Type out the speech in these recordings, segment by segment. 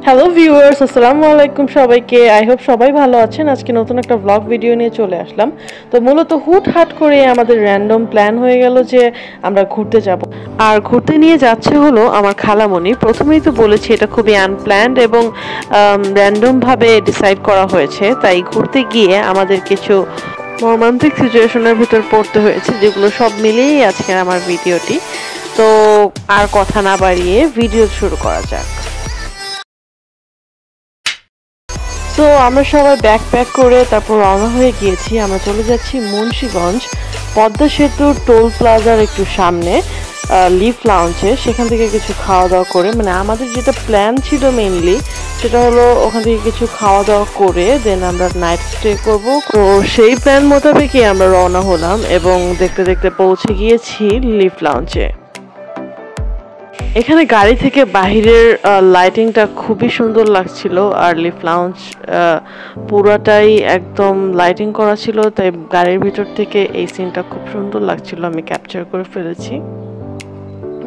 Hello viewers, আসসালামু আলাইকুম সবাইকে। আই হোপ সবাই ভালো আছেন। আজকে নতুন একটা ব্লগ ভিডিও নিয়ে চলে আসলাম। তো মূলত হুটহাট করে আমাদের র্যান্ডম প্ল্যান হয়ে গেল যে আমরা ঘুরতে যাব। আর ঘুরতে নিয়ে যাচ্ছে হলো আমার খালামণি। প্রথমেই তো বলেছি এটা খুবই আনপ্ল্যান্ড এবং র্যান্ডম ভাবে ডিসাইড করা হয়েছে। তাই ঘুরতে গিয়ে আমাদের কিছু মর্মান্তিক সিচুয়েশনের ভিতর পড়তে হয়েছে, যেগুলো সব মিলিয়েই আজকে আমার ভিডিওটি। তো আর কথা না বাড়িয়ে ভিডিও শুরু করা যাক। তো আমরা সবাই ব্যাকপ্যাক করে তারপর রওনা হয়ে গিয়েছি। আমরা চলে যাচ্ছি মুন্সিগঞ্জ পদ্মা সেতুর টোল প্লাজার একটু সামনে লিফ লাউঞ্জে। সেখান থেকে কিছু খাওয়া দাওয়া করে, মানে আমাদের যেটা প্ল্যান ছিল মেইনলি সেটা হলো ওখান থেকে কিছু খাওয়া দাওয়া করে দেন আমরা নাইট স্টে করব। তো সেই প্ল্যান মোতাবেকই আমরা রওনা হলাম এবং দেখতে দেখতে পৌঁছে গিয়েছি লিফ লাউঞ্জে। এখানে গাড়ি থেকে বাহিরের লাইটিংটা খুবই সুন্দর লাগছিল, আর লিফ লাউঞ্জ পুরোটাই একদম লাইটিং করা ছিল, তাই গাড়ির ভিতর থেকে এই সিনটা খুব সুন্দর লাগছিল, আমি ক্যাপচার করে ফেলেছি।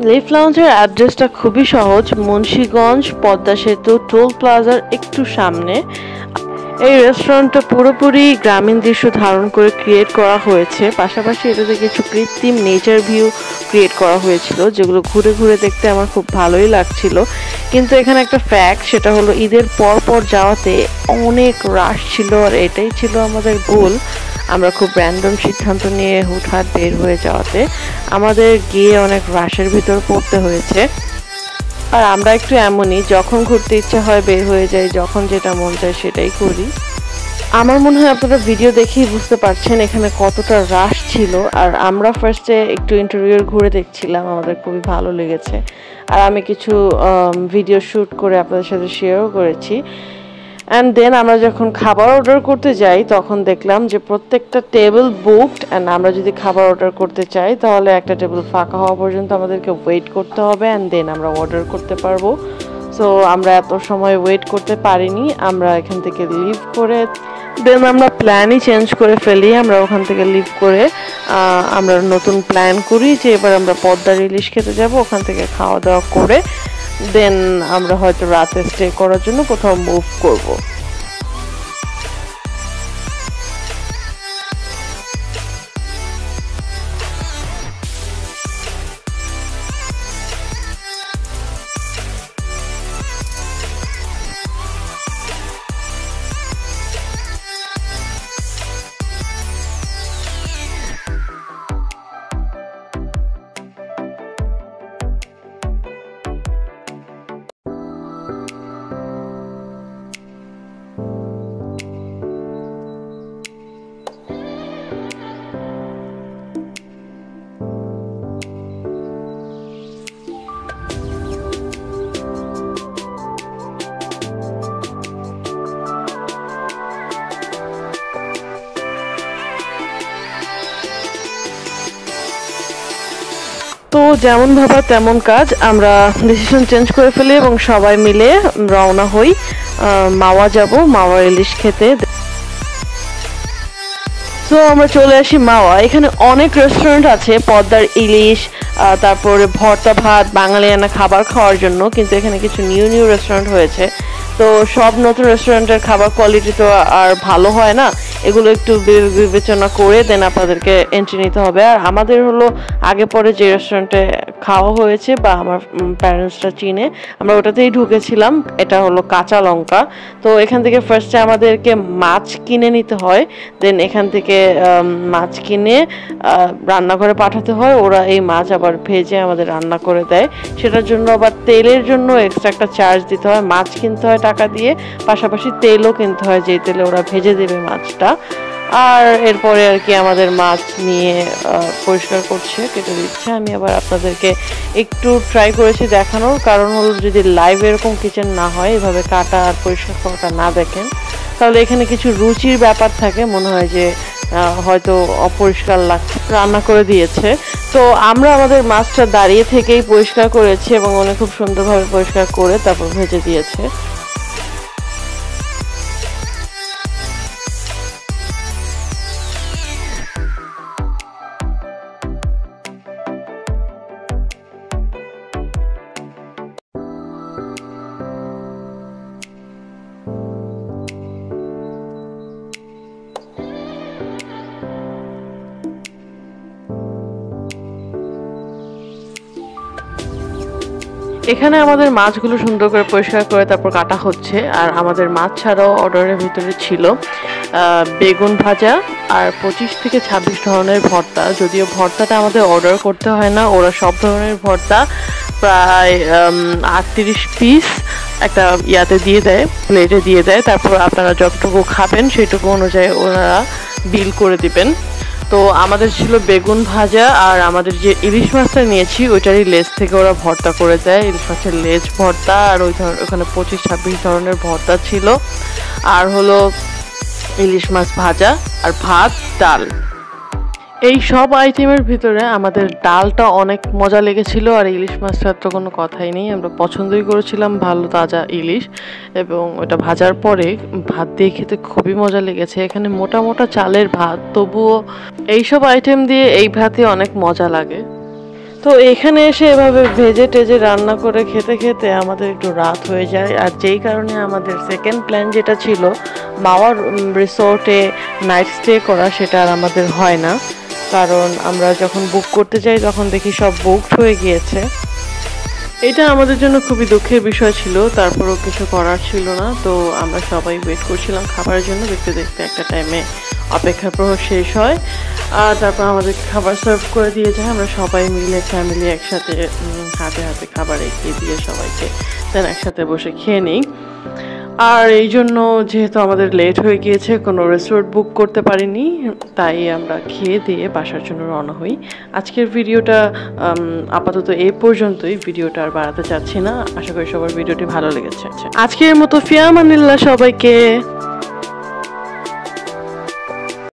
লিফ লাউঞ্জের অ্যাড্রেসটা খুবই সহজ, মুন্সিগঞ্জ পদ্মা সেতু টোল প্লাজার একটু সামনে। এই রেস্টুরেন্টটা পুরোপুরি গ্রামীণ দৃশ্য ধারণ করে ক্রিয়েট করা হয়েছে, পাশাপাশি এটাতে কিছু কৃত্রিম নেচার ভিউ ক্রিয়েট করা হয়েছিল, যেগুলো ঘুরে ঘুরে দেখতে আমার খুব ভালোই লাগছিল। কিন্তু এখানে একটা ফ্যাক্ট, সেটা হলো ঈদের পর পর যাওয়াতে অনেক রাশ ছিল, আর এটাই ছিল আমাদের ভুল। আমরা খুব র্যান্ডম সিদ্ধান্ত নিয়ে হুটহাট বের হয়ে যাওয়াতে আমাদের গিয়ে অনেক রাশের ভিতর পড়তে হয়েছে। আর আমরা একটু এমনই, যখন ঘুরতে ইচ্ছা হয় বের হয়ে যাই, যখন যেটা মন চায় সেটাই করি। আমার মনে হয় আপনারা ভিডিও দেখেই বুঝতে পারছেন এখানে কতটা রাশ ছিল। আর আমরা ফার্স্টে একটু ইন্টেরিয়র ঘুরে দেখছিলাম, আমাদের খুবই ভালো লেগেছে। আর আমি কিছু ভিডিও শ্যুট করে আপনাদের সাথে শেয়ারও করেছি। অ্যান্ড দেন আমরা যখন খাবার অর্ডার করতে যাই তখন দেখলাম যে প্রত্যেকটা টেবিল বুকড, অ্যান্ড আমরা যদি খাবার অর্ডার করতে চাই তাহলে একটা টেবিল ফাঁকা হওয়া পর্যন্ত আমাদেরকে ওয়েট করতে হবে, অ্যান্ড দেন আমরা অর্ডার করতে পারবো। সো আমরা এত সময় ওয়েট করতে পারিনি, আমরা এখান থেকে লিভ করে দেন আমরা প্ল্যানই চেঞ্জ করে ফেলি। আমরা ওখান থেকে লিভ করে আমরা নতুন প্ল্যান করি যে এবার আমরা পদ্মার ইলিশ খেতে যাব। ওখান থেকে খাওয়া দাওয়া করে দেন আমরা হয়তো রাতে স্টে করার জন্য কোথাও মুভ করব। তো যেমন ভাবা তেমন কাজ, আমরা ডিসিশন চেঞ্জ করে ফেলি এবং সবাই মিলে রওনা হই মাওয়া যাব, মাওয়া ইলিশ খেতে। তো আমরা চলে আসি মাওয়া। এখানে অনেক রেস্টুরেন্ট আছে পদ্মার ইলিশ, তারপরে ভর্তা ভাত, বাঙালিয়ানা খাবার খাওয়ার জন্য, কিন্তু এখানে কিছু নিউ নিউ রেস্টুরেন্ট হয়েছে। তো সব নতুন রেস্টুরেন্টের খাবার কোয়ালিটি তো আর ভালো হয় না, এগুলো একটু বিবেচনা করে দেন আপনাদেরকে এন্ট্রি নিতে হবে। আর আমাদের হলো আগে পরে যে রেস্টুরেন্টে খাওয়া হয়েছে বা আমার প্যারেন্টসরা চিনে, আমরা ওটাতেই ঢুকেছিলাম। এটা হলো কাঁচা লঙ্কা। তো এখান থেকে ফার্স্টে আমাদেরকে মাছ কিনে নিতে হয়, দেন এখান থেকে মাছ কিনে রান্নাঘরে পাঠাতে হয়। ওরা এই মাছ আবার ভেজে আমাদের রান্না করে দেয়, সেটার জন্য আবার তেলের জন্য এক্সট্রা একটা চার্জ দিতে হয়। মাছ কিনতে হয় টাকা দিয়ে, পাশাপাশি তেলও কিনতে হয়, যেই তেলে ওরা ভেজে দেবে মাছটা। আর এরপরে আর কি আমাদের মাছ নিয়ে পরিষ্কার করছে, কেটে দিচ্ছে। আমি আবার আপনাদেরকে একটু ট্রাই করেছি দেখানোর, কারণ হলো যদি লাইভ এরকম কিচেন না হয়, এভাবে কাটা আর পরিষ্কার করাটা না দেখেন, তাহলে এখানে কিছু রুচির ব্যাপার থাকে, মনে হয় যে হয়তো অপরিষ্কার লাগছে, রান্না করে দিয়েছে। তো আমরা আমাদের মাছটা দাঁড়িয়ে থেকেই পরিষ্কার করেছি এবং উনি খুব সুন্দরভাবে পরিষ্কার করে তারপর ভেজে দিয়েছে। এখানে আমাদের মাছগুলো সুন্দর করে পরিষ্কার করে তারপর কাটা হচ্ছে। আর আমাদের মাছ ছাড়াও অর্ডারের ভিতরে ছিল বেগুন ভাজা আর 25 থেকে 26 ধরনের ভর্তা। যদিও ভর্তাটা আমাদের অর্ডার করতে হয় না, ওরা সব ধরনের ভর্তা প্রায় 38 পিস একটা ইয়াতে দিয়ে দেয়, প্লেটে দিয়ে দেয়। তারপর আপনারা যতটুকু খাবেন সেটুকু অনুযায়ী ওনারা বিল করে দিবেন। তো আমাদের ছিল বেগুন ভাজা, আর আমাদের যে ইলিশ মাছটা নিয়েছি ওইটারই লেজ থেকে ওরা ভর্তা করে দেয়, ইলিশ মাছের লেজ ভর্তা। আর ওখানে 25-26 ধরনের ভর্তা ছিল, আর হলো ইলিশ মাছ ভাজা আর ভাত ডাল। এই সব আইটেমের ভিতরে আমাদের ডালটা অনেক মজা লেগেছিল, আর ইলিশ মাছটার তো কোনো কথাই নেই, আমরা পছন্দই করেছিলাম ভালো তাজা ইলিশ। এবং ওটা ভাজার পরে ভাত দিয়ে খেতে খুবই মজা লেগেছে। এখানে মোটা মোটা চালের ভাত, তবুও এইসব আইটেম দিয়ে এই ভাতই অনেক মজা লাগে। তো এখানে এসে এভাবে ভেজে টেজে রান্না করে খেতে খেতে আমাদের একটু রাত হয়ে যায়। আর যেই কারণে আমাদের সেকেন্ড প্ল্যান যেটা ছিল মাওয়ার রিসোর্টে নাইট স্টে করা, সেটা আর আমাদের হয় না। কারণ আমরা যখন বুক করতে যাই তখন দেখি সব বুকড হয়ে গিয়েছে। এটা আমাদের জন্য খুবই দুঃখের বিষয় ছিল, তারপরও কিছু করার ছিল না। তো আমরা সবাই ওয়েট করছিলাম খাবারের জন্য। দেখতে দেখতে একটা টাইমে অপেক্ষার প্রহর শেষ হয়, আর তারপর আমাদের খাবার সার্ভ করে দিয়ে যায়। আমরা সবাই মিলে ফ্যামিলি একসাথে হাতে হাতে খাবার এগিয়ে দিয়ে সবাইকে দেন একসাথে বসে খেয়ে নিই। আর এই জন্য যেহেতু আমাদের লেট হয়ে গিয়েছে, কোনো রিসোর্ট বুক করতে পারিনি, তাই আমরা খেয়ে দিয়ে বাসার জন্য রওনা হই। আজকের ভিডিওটা আপাতত এই পর্যন্তই, ভিডিওটা আর বাড়াতে চাচ্ছি না। আশা করি সবার ভিডিওটি ভালো লেগেছে। আজকের মতো ফিয়ামানিল্লাহ সবাইকে।